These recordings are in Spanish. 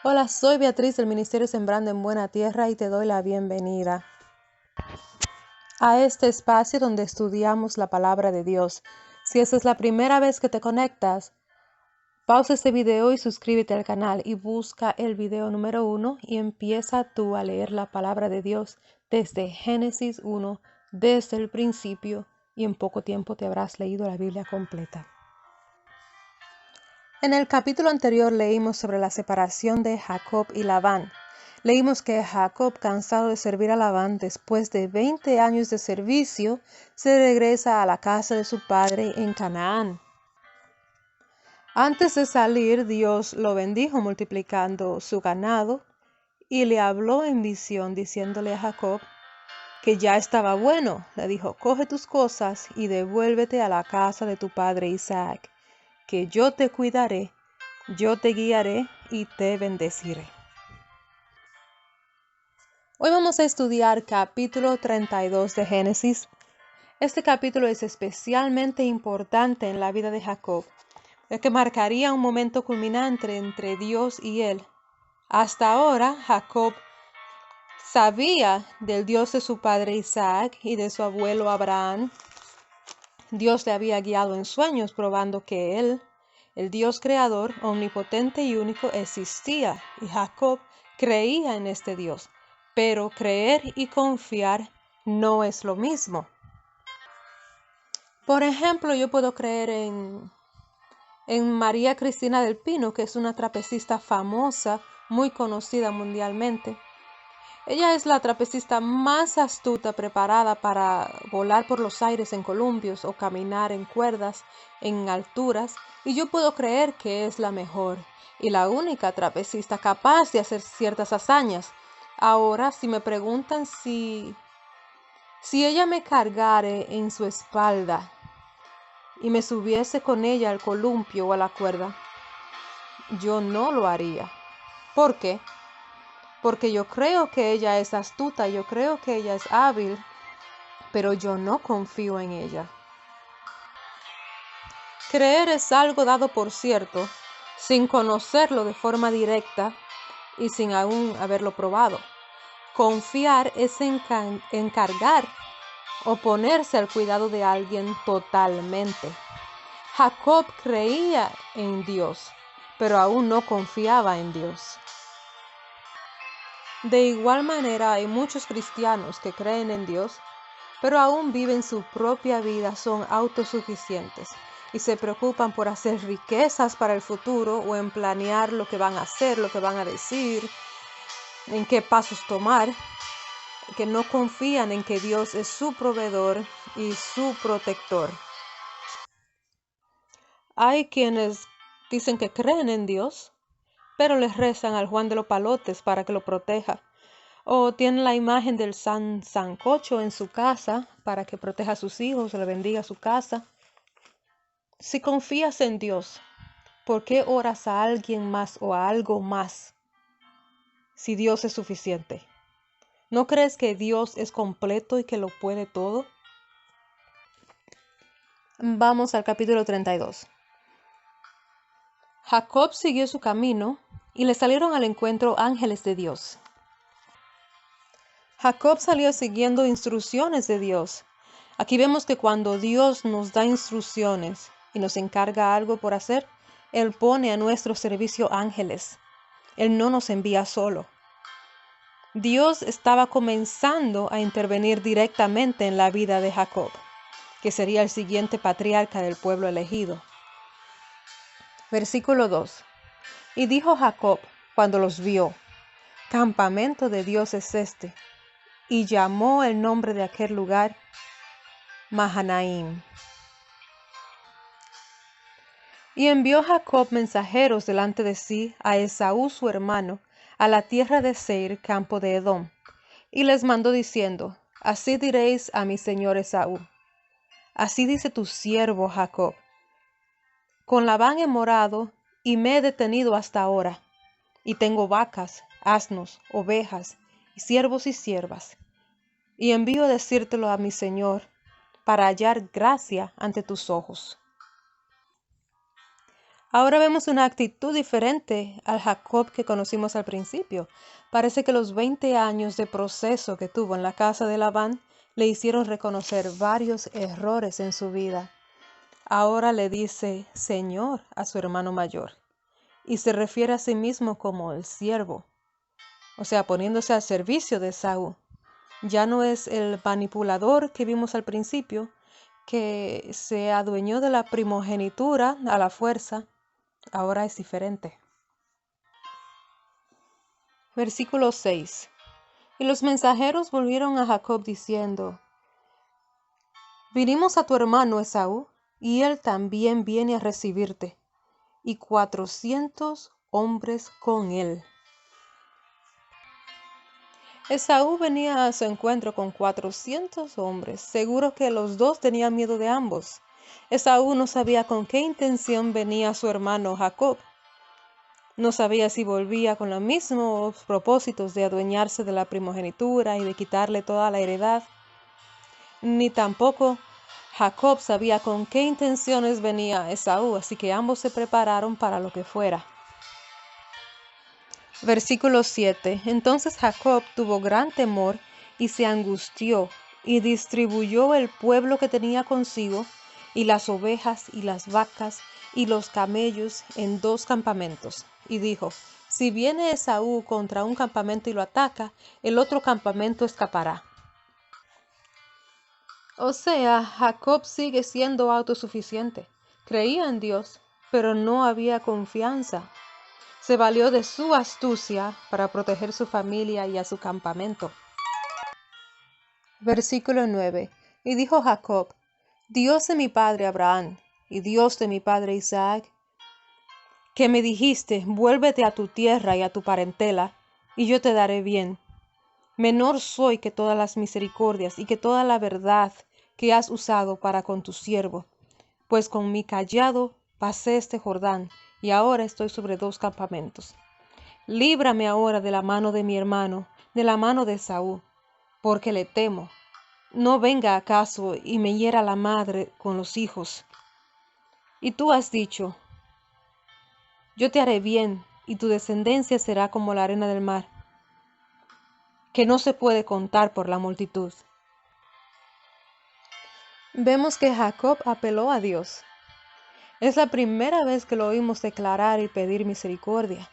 Hola, soy Beatriz del Ministerio Sembrando en Buena Tierra y te doy la bienvenida a este espacio donde estudiamos la palabra de Dios. Si esta es la primera vez que te conectas, pausa este video y suscríbete al canal y busca el video número 1 y empieza tú a leer la palabra de Dios desde Génesis 1, desde el principio, y en poco tiempo te habrás leído la Biblia completa. En el capítulo anterior leímos sobre la separación de Jacob y Labán. Leímos que Jacob, cansado de servir a Labán después de 20 años de servicio, se regresa a la casa de su padre en Canaán. Antes de salir, Dios lo bendijo multiplicando su ganado y le habló en visión diciéndole a Jacob que ya estaba bueno. Le dijo: coge tus cosas y devuélvete a la casa de tu padre Isaac, que yo te cuidaré, yo te guiaré y te bendeciré. Hoy vamos a estudiar capítulo 32 de Génesis. Este capítulo es especialmente importante en la vida de Jacob, ya que marcaría un momento culminante entre Dios y él. Hasta ahora, Jacob sabía del Dios de su padre Isaac y de su abuelo Abraham. Dios le había guiado en sueños, probando que él, el Dios creador, omnipotente y único, existía, y Jacob creía en este Dios. Pero creer y confiar no es lo mismo. Por ejemplo, yo puedo creer en María Cristina del Pino, que es una trapecista famosa, muy conocida mundialmente. Ella es la trapecista más astuta, preparada para volar por los aires en columpios o caminar en cuerdas en alturas, y yo puedo creer que es la mejor y la única trapecista capaz de hacer ciertas hazañas. Ahora, si me preguntan si ella me cargare en su espalda y me subiese con ella al columpio o a la cuerda, yo no lo haría. ¿Por qué? Porque yo creo que ella es astuta, yo creo que ella es hábil, pero yo no confío en ella. Creer es algo dado por cierto, sin conocerlo de forma directa y sin aún haberlo probado. Confiar es encargar o ponerse al cuidado de alguien totalmente. Jacob creía en Dios, pero aún no confiaba en Dios. De igual manera, hay muchos cristianos que creen en Dios, pero aún viven su propia vida, son autosuficientes y se preocupan por hacer riquezas para el futuro o en planear lo que van a hacer, lo que van a decir, en qué pasos tomar, que no confían en que Dios es su proveedor y su protector. Hay quienes dicen que creen en Dios, pero les rezan al Juan de los Palotes para que lo proteja. O tienen la imagen del San Sancocho en su casa para que proteja a sus hijos, le bendiga su casa. Si confías en Dios, ¿por qué oras a alguien más o a algo más si Dios es suficiente? ¿No crees que Dios es completo y que lo puede todo? Vamos al capítulo 32. Jacob siguió su camino y le salieron al encuentro ángeles de Dios. Jacob salió siguiendo instrucciones de Dios. Aquí vemos que cuando Dios nos da instrucciones y nos encarga algo por hacer, Él pone a nuestro servicio ángeles. Él no nos envía solo. Dios estaba comenzando a intervenir directamente en la vida de Jacob, que sería el siguiente patriarca del pueblo elegido. Versículo 2. Y dijo Jacob cuando los vio: campamento de Dios es este. Y llamó el nombre de aquel lugar Mahanaim. Y envió Jacob mensajeros delante de sí a Esaú su hermano, a la tierra de Seir, campo de Edom, y les mandó diciendo: así diréis a mi señor Esaú: así dice tu siervo Jacob: con Labán he morado y me he detenido hasta ahora, y tengo vacas, asnos, ovejas, y siervos y siervas. Y envío a decírtelo a mi señor, para hallar gracia ante tus ojos. Ahora vemos una actitud diferente al Jacob que conocimos al principio. Parece que los 20 años de proceso que tuvo en la casa de Labán le hicieron reconocer varios errores en su vida. Ahora le dice Señor a su hermano mayor y se refiere a sí mismo como el siervo, o sea, poniéndose al servicio de Esaú. Ya no es el manipulador que vimos al principio, que se adueñó de la primogenitura a la fuerza. Ahora es diferente. Versículo 6. Y los mensajeros volvieron a Jacob diciendo: Vinimos a tu hermano Esaú, y él también viene a recibirte, y 400 hombres con él. Esaú venía a su encuentro con 400 hombres, seguro que los dos tenían miedo de ambos. Esaú no sabía con qué intención venía su hermano Jacob. No sabía si volvía con los mismos propósitos de adueñarse de la primogenitura y de quitarle toda la heredad. Ni tampoco Jacob sabía con qué intenciones venía Esaú, así que ambos se prepararon para lo que fuera. Versículo 7. Entonces Jacob tuvo gran temor y se angustió, y distribuyó el pueblo que tenía consigo, y las ovejas, y las vacas, y los camellos en 2 campamentos. Y dijo: Si viene Esaú contra un campamento y lo ataca, el otro campamento escapará. O sea, Jacob sigue siendo autosuficiente. Creía en Dios, pero no había confianza. Se valió de su astucia para proteger su familia y a su campamento. Versículo 9. Y dijo Jacob: Dios de mi padre Abraham y Dios de mi padre Isaac, que me dijiste: vuélvete a tu tierra y a tu parentela, y yo te daré bien. Menor soy que todas las misericordias y que toda la verdad que has usado para con tu siervo, pues con mi cayado pasé este Jordán, y ahora estoy sobre 2 campamentos. Líbrame ahora de la mano de mi hermano, de la mano de Esaú, porque le temo. No venga acaso y me hiera la madre con los hijos. Y tú has dicho: yo te haré bien, y tu descendencia será como la arena del mar, que no se puede contar por la multitud. Vemos que Jacob apeló a Dios. Es la primera vez que lo oímos declarar y pedir misericordia.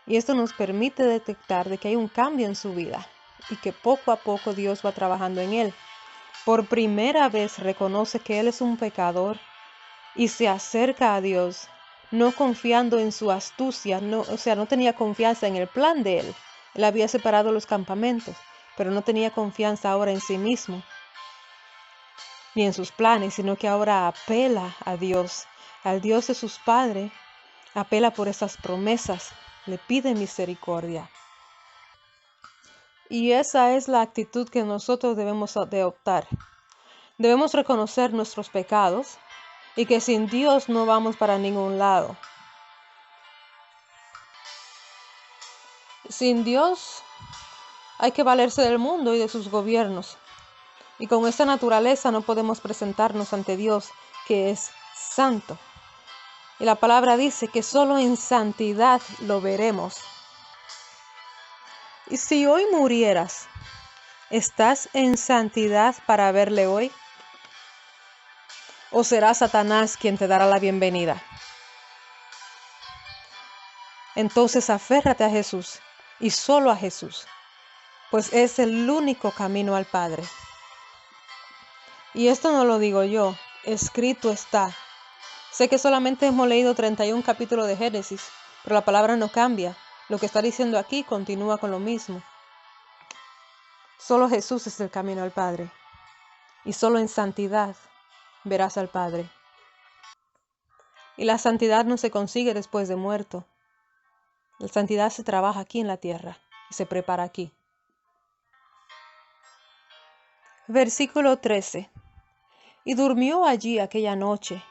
Y esto nos permite detectar de que hay un cambio en su vida y que poco a poco Dios va trabajando en él. Por primera vez reconoce que él es un pecador y se acerca a Dios, no confiando en su astucia, no tenía confianza en el plan de él. Él había separado los campamentos, pero no tenía confianza ahora en sí mismo, ni en sus planes, sino que ahora apela a Dios, al Dios de sus padres, apela por esas promesas, le pide misericordia. Y esa es la actitud que nosotros debemos adoptar. Debemos reconocer nuestros pecados y que sin Dios no vamos para ningún lado. Sin Dios hay que valerse del mundo y de sus gobiernos. Y con esta naturaleza no podemos presentarnos ante Dios, que es santo. Y la palabra dice que solo en santidad lo veremos. Y si hoy murieras, ¿estás en santidad para verle hoy? ¿O será Satanás quien te dará la bienvenida? Entonces aférrate a Jesús y solo a Jesús, pues es el único camino al Padre. Y esto no lo digo yo, escrito está. Sé que solamente hemos leído 31 capítulos de Génesis, pero la palabra no cambia. Lo que está diciendo aquí continúa con lo mismo. Solo Jesús es el camino al Padre, y solo en santidad verás al Padre. Y la santidad no se consigue después de muerto. La santidad se trabaja aquí en la tierra y se prepara aquí. Versículo 13. Y durmió allí aquella noche,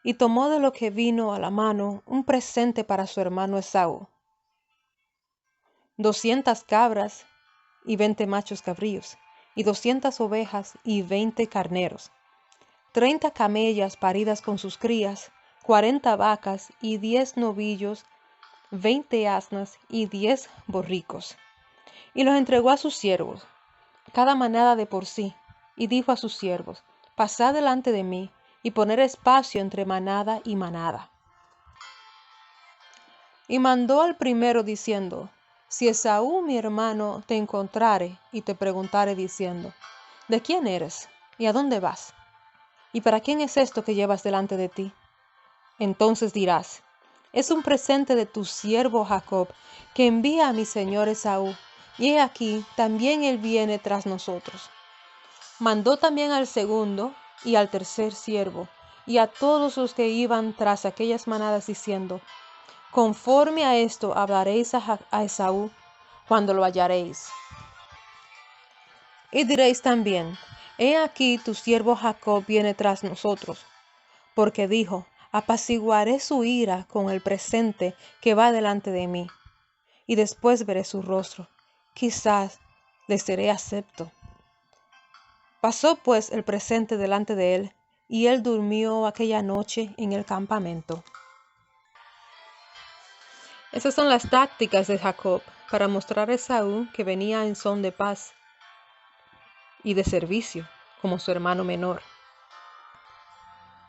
y tomó de lo que vino a la mano un presente para su hermano Esaú: 200 cabras y 20 machos cabríos, y 200 ovejas y 20 carneros, 30 camellas paridas con sus crías, 40 vacas y 10 novillos, 20 asnas y 10 borricos. Y los entregó a sus siervos, cada manada de por sí, y dijo a sus siervos: pasad delante de mí, y poner espacio entre manada y manada. Y mandó al primero diciendo: si Esaú mi hermano te encontrare y te preguntare diciendo: ¿de quién eres? ¿Y a dónde vas? ¿Y para quién es esto que llevas delante de ti? Entonces dirás: es un presente de tu siervo Jacob, que envía a mi señor Esaú, y he aquí, también él viene tras nosotros. Mandó también al segundo y al tercer siervo, y a todos los que iban tras aquellas manadas, diciendo: conforme a esto hablaréis a Esaú cuando lo hallaréis. Y diréis también: he aquí tu siervo Jacob viene tras nosotros, porque dijo: apaciguaré su ira con el presente que va delante de mí, y después veré su rostro, quizás le seré acepto. Pasó pues el presente delante de él, y él durmió aquella noche en el campamento. Esas son las tácticas de Jacob para mostrar a Esaú que venía en son de paz y de servicio como su hermano menor,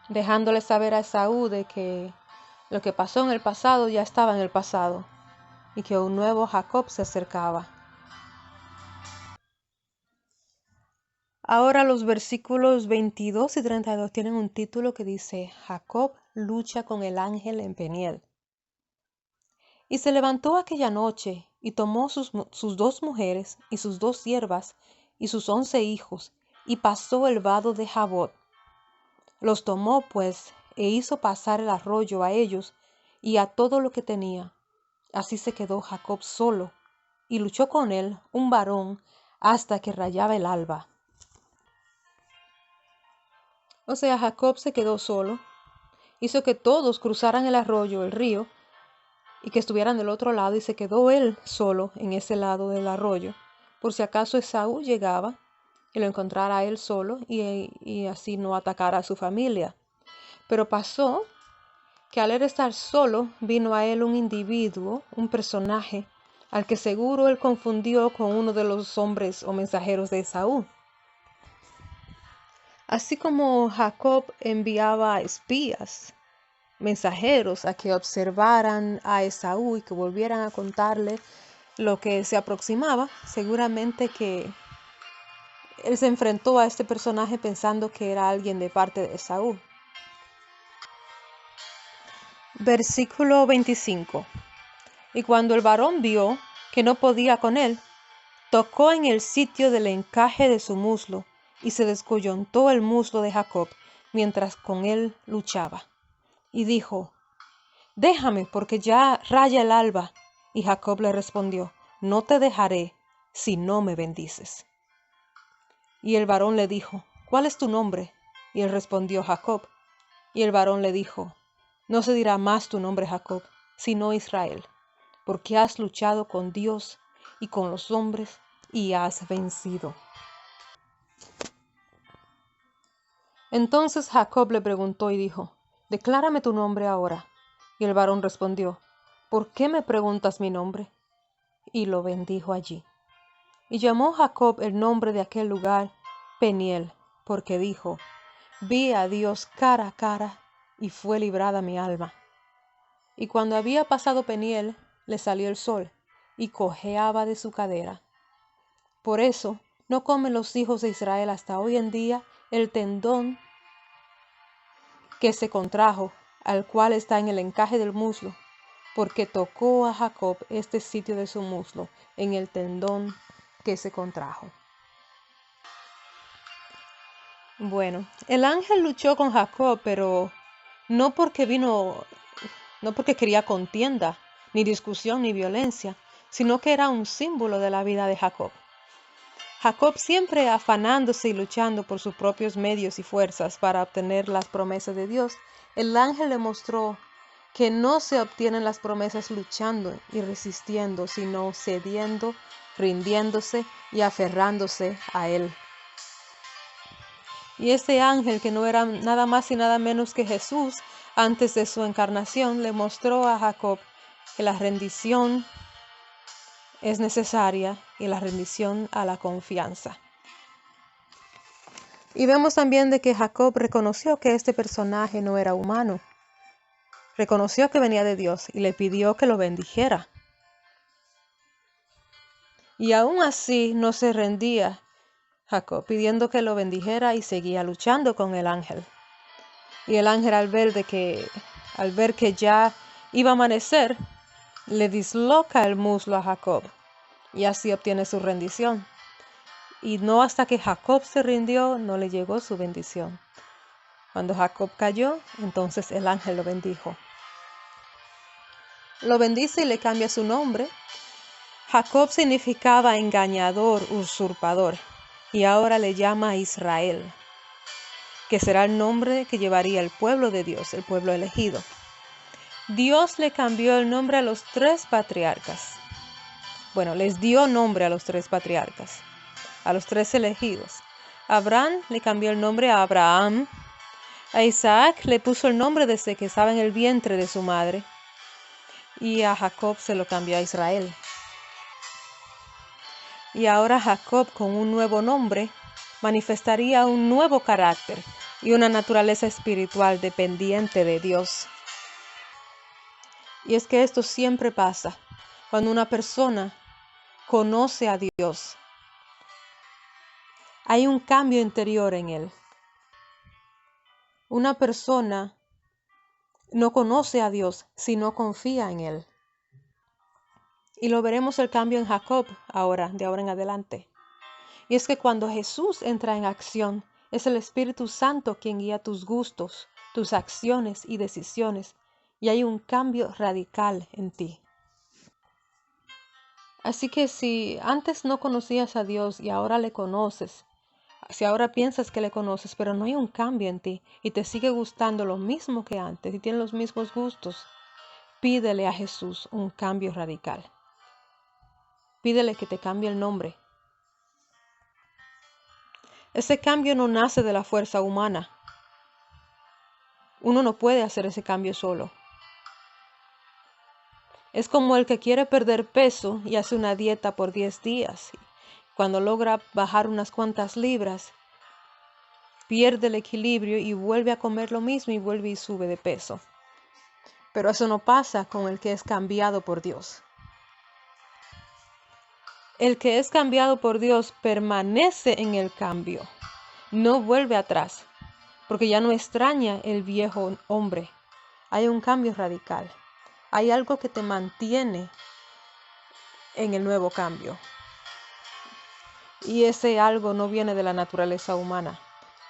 dejándole saber a Esaú de que lo que pasó en el pasado ya estaba en el pasado y que un nuevo Jacob se acercaba. Ahora los versículos 22 y 32 tienen un título que dice: Jacob lucha con el ángel en Peniel. Y se levantó aquella noche, y tomó sus 2 mujeres, y sus 2 siervas, y sus 11 hijos, y pasó el vado de Jabot. Los tomó, pues, e hizo pasar el arroyo a ellos, y a todo lo que tenía. Así se quedó Jacob solo, y luchó con él un varón hasta que rayaba el alba. O sea, Jacob se quedó solo, hizo que todos cruzaran el arroyo, el río, y que estuvieran del otro lado, y se quedó él solo en ese lado del arroyo, por si acaso Esaú llegaba y lo encontrara a él solo, y así no atacara a su familia. Pero pasó que al él estar solo, vino a él un individuo, un personaje, al que seguro él confundió con uno de los hombres o mensajeros de Esaú. Así como Jacob enviaba espías, mensajeros, a que observaran a Esaú y que volvieran a contarle lo que se aproximaba, seguramente que él se enfrentó a este personaje pensando que era alguien de parte de Esaú. Versículo 25. Y cuando el varón vio que no podía con él, tocó en el sitio del encaje de su muslo, y se descoyuntó el muslo de Jacob mientras con él luchaba. Y dijo: déjame, porque ya raya el alba. Y Jacob le respondió: no te dejaré si no me bendices. Y el varón le dijo: ¿cuál es tu nombre? Y él respondió: Jacob. Y el varón le dijo: no se dirá más tu nombre Jacob, sino Israel, porque has luchado con Dios y con los hombres y has vencido. Entonces Jacob le preguntó y dijo: declárame tu nombre ahora. Y el varón respondió: ¿por qué me preguntas mi nombre? Y lo bendijo allí. Y llamó Jacob el nombre de aquel lugar Peniel, porque dijo: vi a Dios cara a cara, y fue librada mi alma. Y cuando había pasado Peniel, le salió el sol, y cojeaba de su cadera. Por eso no comen los hijos de Israel hasta hoy en día el tendón que se contrajo, al cual está en el encaje del muslo, porque tocó a Jacob este sitio de su muslo, en el tendón que se contrajo. Bueno, el ángel luchó con Jacob, pero no porque quería contienda, ni discusión, ni violencia, sino que era un símbolo de la vida de Jacob. Jacob, siempre afanándose y luchando por sus propios medios y fuerzas para obtener las promesas de Dios, el ángel le mostró que no se obtienen las promesas luchando y resistiendo, sino cediendo, rindiéndose y aferrándose a Él. Y este ángel, que no era nada más y nada menos que Jesús, antes de su encarnación, le mostró a Jacob que la rendición es necesaria y la rendición a la confianza. Y vemos también de que Jacob reconoció que este personaje no era humano. Reconoció que venía de Dios y le pidió que lo bendijera. Y aún así no se rendía Jacob, pidiendo que lo bendijera, y seguía luchando con el ángel. Y el ángel, al ver que ya iba a amanecer, le disloca el muslo a Jacob, y así obtiene su rendición. Y no hasta que Jacob se rindió, no le llegó su bendición. Cuando Jacob cayó, entonces el ángel lo bendijo. Lo bendice y le cambia su nombre. Jacob significaba engañador, usurpador, y ahora le llama Israel, que será el nombre que llevaría el pueblo de Dios, el pueblo elegido. Dios le cambió el nombre a los 3 patriarcas. Bueno, les dio nombre a los 3 patriarcas, a los 3 elegidos. Abraham le cambió el nombre a Abraham. A Isaac le puso el nombre desde que estaba en el vientre de su madre. Y a Jacob se lo cambió a Israel. Y ahora Jacob, con un nuevo nombre, manifestaría un nuevo carácter y una naturaleza espiritual dependiente de Dios. Y es que esto siempre pasa cuando una persona conoce a Dios. Hay un cambio interior en él. Una persona no conoce a Dios si no confía en Él. Y lo veremos el cambio en Jacob ahora, de ahora en adelante. Y es que cuando Jesús entra en acción, es el Espíritu Santo quien guía tus gustos, tus acciones y decisiones, y hay un cambio radical en ti. Así que si antes no conocías a Dios y ahora le conoces, si ahora piensas que le conoces, pero no hay un cambio en ti y te sigue gustando lo mismo que antes y tienes los mismos gustos, pídele a Jesús un cambio radical. Pídele que te cambie el nombre. Ese cambio no nace de la fuerza humana. Uno no puede hacer ese cambio solo. Es como el que quiere perder peso y hace una dieta por 10 días. Cuando logra bajar unas cuantas libras, pierde el equilibrio y vuelve a comer lo mismo y vuelve y sube de peso. Pero eso no pasa con el que es cambiado por Dios. El que es cambiado por Dios permanece en el cambio, no vuelve atrás, porque ya no extraña el viejo hombre. Hay un cambio radical. Hay algo que te mantiene en el nuevo cambio. Y ese algo no viene de la naturaleza humana,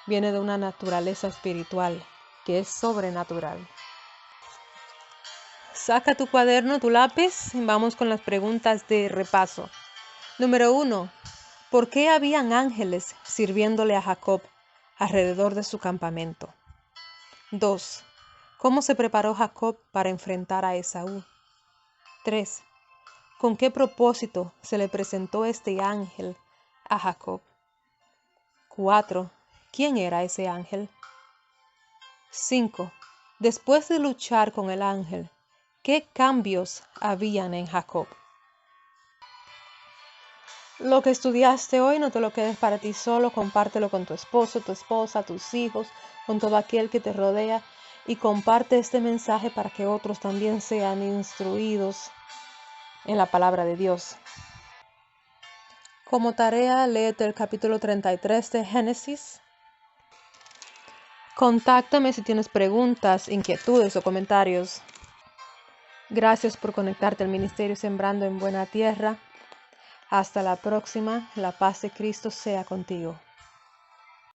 viene de una naturaleza espiritual que es sobrenatural. Saca tu cuaderno, tu lápiz, y vamos con las preguntas de repaso. Número 1. ¿Por qué habían ángeles sirviéndole a Jacob alrededor de su campamento? 2. ¿Cómo se preparó Jacob para enfrentar a Esaú? 3. ¿Con qué propósito se le presentó este ángel a Jacob? 4. ¿Quién era ese ángel? 5. Después de luchar con el ángel, ¿qué cambios habían en Jacob? Lo que estudiaste hoy no te lo quedes para ti solo, compártelo con tu esposo, tu esposa, tus hijos, con todo aquel que te rodea, y comparte este mensaje para que otros también sean instruidos en la palabra de Dios. Como tarea, léete el capítulo 33 de Génesis. Contáctame si tienes preguntas, inquietudes o comentarios. Gracias por conectarte al Ministerio Sembrando en Buena Tierra. Hasta la próxima. La paz de Cristo sea contigo.